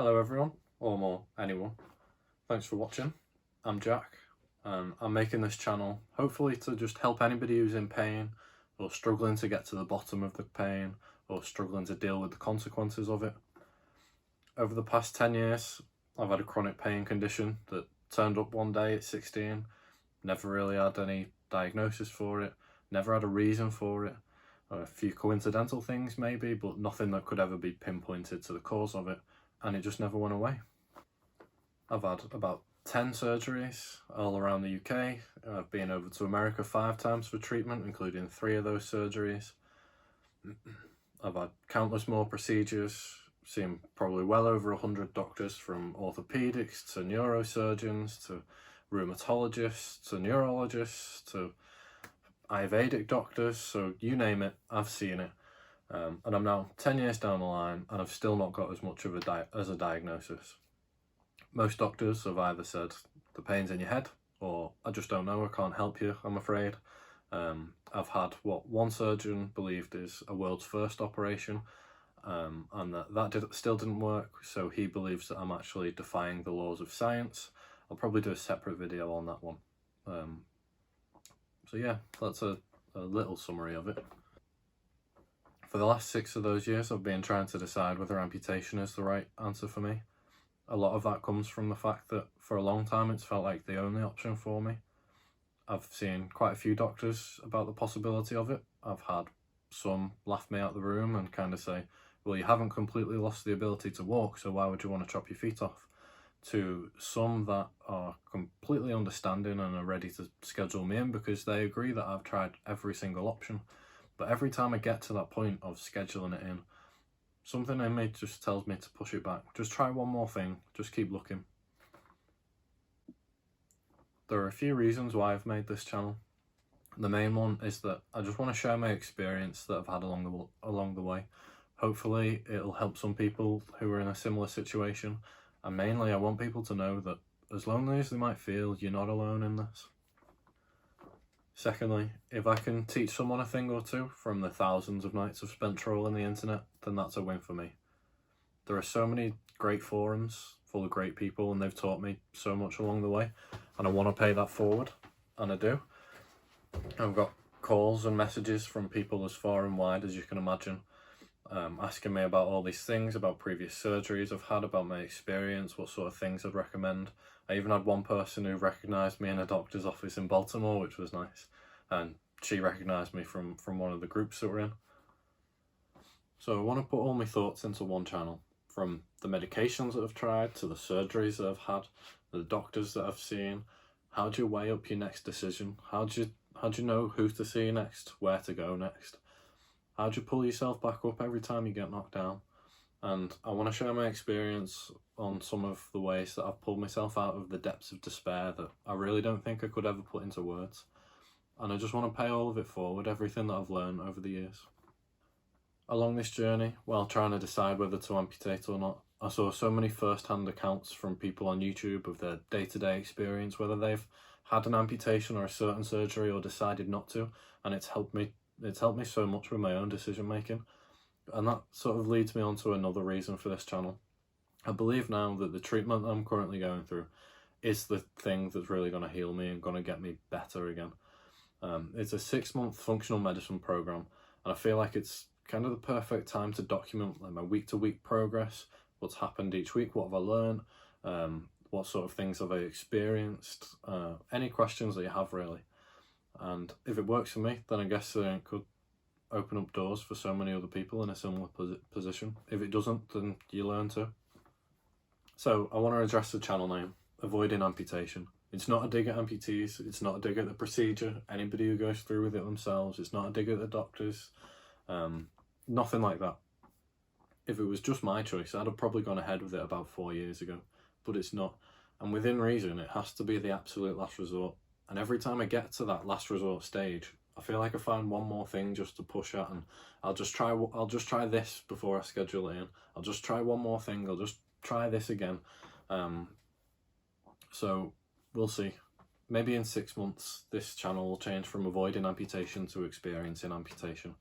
Hello everyone, or more, anyone. Thanks for watching. I'm Jack. I'm making this channel hopefully to just help anybody who's in pain or struggling to get to the bottom of the pain or struggling to deal with the consequences of it. Over the past 10 years, I've had a chronic pain condition that turned up one day at 16, never really had any diagnosis for it, never had a reason for it. A few coincidental things maybe, but nothing that could ever be pinpointed to the cause of it, and it just never went away. I've had about 10 surgeries all around the UK. I've been over to America 5 times for treatment, including 3 of those surgeries. I've had countless more procedures, seen probably well over 100 doctors, from orthopedics to neurosurgeons to rheumatologists to neurologists to Ayurvedic doctors, so you name it, I've seen it. And I'm now 10 years down the line and I've still not got as much of a diagnosis. Most doctors have either said the pain's in your head, or I just don't know, I can't help you, I'm afraid. I've had what one surgeon believed is a world's first operation, and that still didn't work, so he believes that I'm actually defying the laws of science. I'll probably do a separate video on that one. So yeah, that's a little summary of it. For the last 6 of those years, I've been trying to decide whether amputation is the right answer for me. A lot of that comes from the fact that for a long time it's felt like the only option for me. I've seen quite a few doctors about the possibility of it. I've had some laugh me out the room and kind of say, well, you haven't completely lost the ability to walk, so why would you want to chop your feet off? To some that are completely understanding and are ready to schedule me in because they agree that I've tried every single option. But every time I get to that point of scheduling it in, something in me just tells me to push it back. Just try one more thing, just keep looking. There are a few reasons why I've made this channel. The main one is that I just want to share my experience that I've had along the way. Hopefully it'll help some people who are in a similar situation. And mainly I want people to know that as lonely as they might feel, you're not alone in this. Secondly, if I can teach someone a thing or two from the thousands of nights I've spent trolling the internet, then that's a win for me. There are so many great forums full of great people and they've taught me so much along the way, and I want to pay that forward, and I do. I've got calls and messages from people as far and wide as you can imagine, asking me about all these things, about previous surgeries I've had, about my experience, what sort of things I'd recommend. I even had one person who recognised me in a doctor's office in Baltimore, which was nice, and she recognised me from one of the groups that we're in. So I want to put all my thoughts into one channel, from the medications that I've tried to the surgeries that I've had, the doctors that I've seen. How do you weigh up your next decision? How do you know who to see next, where to go next? How do you pull yourself back up every time you get knocked down? And I want to share my experience on some of the ways that I've pulled myself out of the depths of despair that I really don't think I could ever put into words. And I just want to pay all of it forward, everything that I've learned over the years. Along this journey, while trying to decide whether to amputate or not, I saw so many first-hand accounts from people on YouTube of their day-to-day experience, whether they've had an amputation or a certain surgery or decided not to, and it's helped me so much with my own decision making. And that sort of leads me on to another reason for this channel. I believe now that the treatment I'm currently going through is the thing that's really going to heal me and going to get me better again. It's a 6-month functional medicine program, and I feel like it's kind of the perfect time to document my week-to-week progress, what's happened each week, what have I learned, what sort of things have I experienced, any questions that you have really. And if it works for me, then I guess it could open up doors for so many other people in a similar position. If it doesn't, then you learn to. So I want to address the channel name, Avoiding Amputation. It's not a dig at amputees, it's not a dig at the procedure, anybody who goes through with it themselves, it's not a dig at the doctors, nothing like that. If it was just my choice, I'd have probably gone ahead with it about 4 years ago, but it's not. And within reason, it has to be the absolute last resort. And every time I get to that last resort stage, I feel like I find one more thing just to push at, and I'll just try this before I schedule it in. I'll just try one more thing, I'll just try this again. So we'll see. Maybe in 6 months, this channel will change from avoiding amputation to experiencing amputation.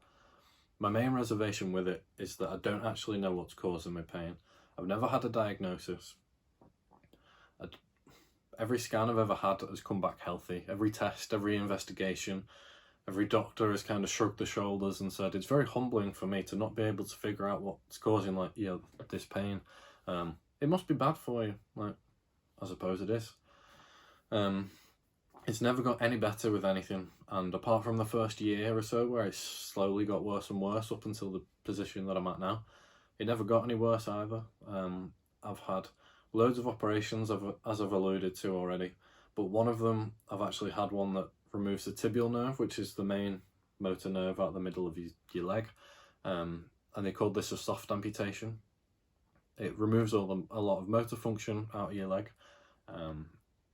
My main reservation with it is that I don't actually know what's causing my pain. I've never had a diagnosis. Every scan I've ever had has come back healthy. Every test, every investigation, every doctor has kind of shrugged their shoulders and said it's very humbling for me to not be able to figure out what's causing, like, this pain. It must be bad for you. Like, I suppose it is. It's never got any better with anything, and apart from the first year or so where it slowly got worse and worse up until the position that I'm at now, it never got any worse either. I've had loads of operations, as I've alluded to already, but one of them, I've actually had one that removes the tibial nerve, which is the main motor nerve out the middle of your leg, and they called this a soft amputation. It removes a lot of motor function out of your leg,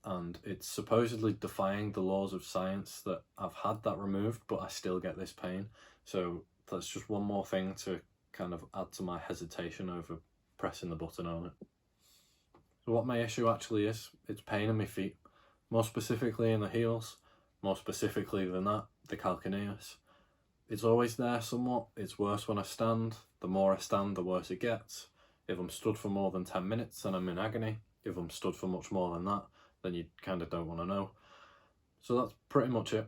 and it's supposedly defying the laws of science that I've had that removed, but I still get this pain. So that's just one more thing to kind of add to my hesitation over pressing the button on it. So what my issue actually is, it's pain in my feet, more specifically in the heels, more specifically than that, the calcaneus. It's always there somewhat. It's worse when I stand. The more I stand, the worse it gets. If I'm stood for more than 10 minutes, then I'm in agony. If I'm stood for much more than that, then you kind of don't want to know. So that's pretty much it.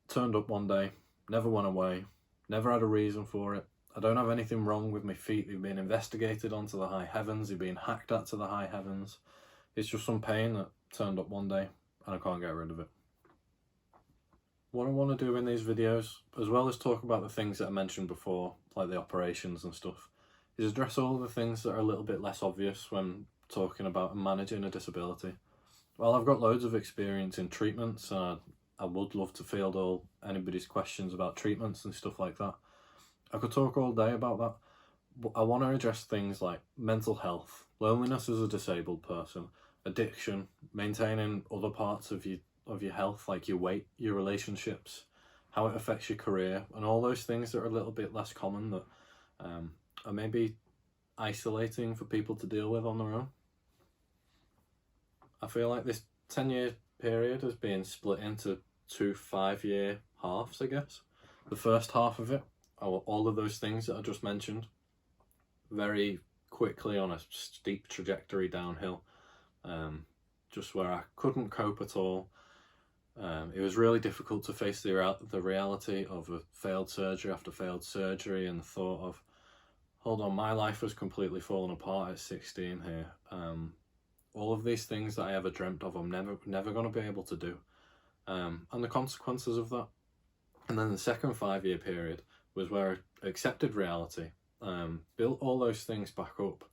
Turned up one day, never went away, never had a reason for it. I don't have anything wrong with my feet. They've been investigated onto the high heavens. They've been hacked at to the high heavens. It's just some pain that turned up one day and I can't get rid of it. What I want to do in these videos, as well as talk about the things that I mentioned before, like the operations and stuff, is address all the things that are a little bit less obvious when talking about and managing a disability. Well, I've got loads of experience in treatments, and I would love to field anybody's questions about treatments and stuff like that. I could talk all day about that, but I want to address things like mental health, loneliness as a disabled person, addiction, maintaining other parts of your health, like your weight, your relationships, how it affects your career, and all those things that are a little bit less common that are maybe isolating for people to deal with on their own. I feel like this 10-year period has been split into 2 5-year halves, I guess. The first half of it, all of those things that I just mentioned, very quickly on a steep trajectory downhill, just where I couldn't cope at all. It was really difficult to face the reality of a failed surgery after failed surgery, and the thought of, hold on, my life has completely fallen apart at 16 here. All of these things that I ever dreamt of, I'm never going to be able to do. And the consequences of that. And then the second 5-year period was where I accepted reality, built all those things back up,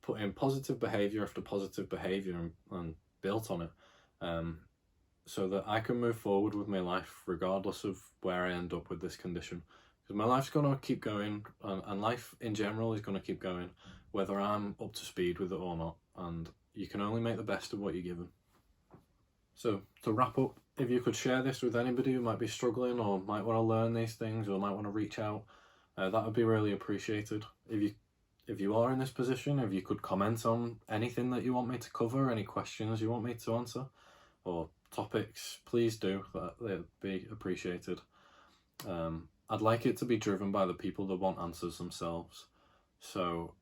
put in positive behaviour after positive behaviour and built on it, so that I can move forward with my life regardless of where I end up with this condition. Because my life's going to keep going, and life in general is going to keep going, whether I'm up to speed with it or not. And you can only make the best of what you're given. So to wrap up, if you could share this with anybody who might be struggling or might want to learn these things or might want to reach out, that would be really appreciated. If you are in this position, if you could comment on anything that you want me to cover, any questions you want me to answer, or topics, please do. That'd be appreciated. I'd like it to be driven by the people that want answers themselves. So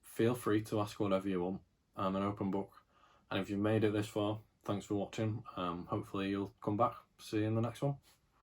feel free to ask whatever you want. I'm an open book. And if you've made it this far, thanks for watching. Hopefully you'll come back. See you in the next one.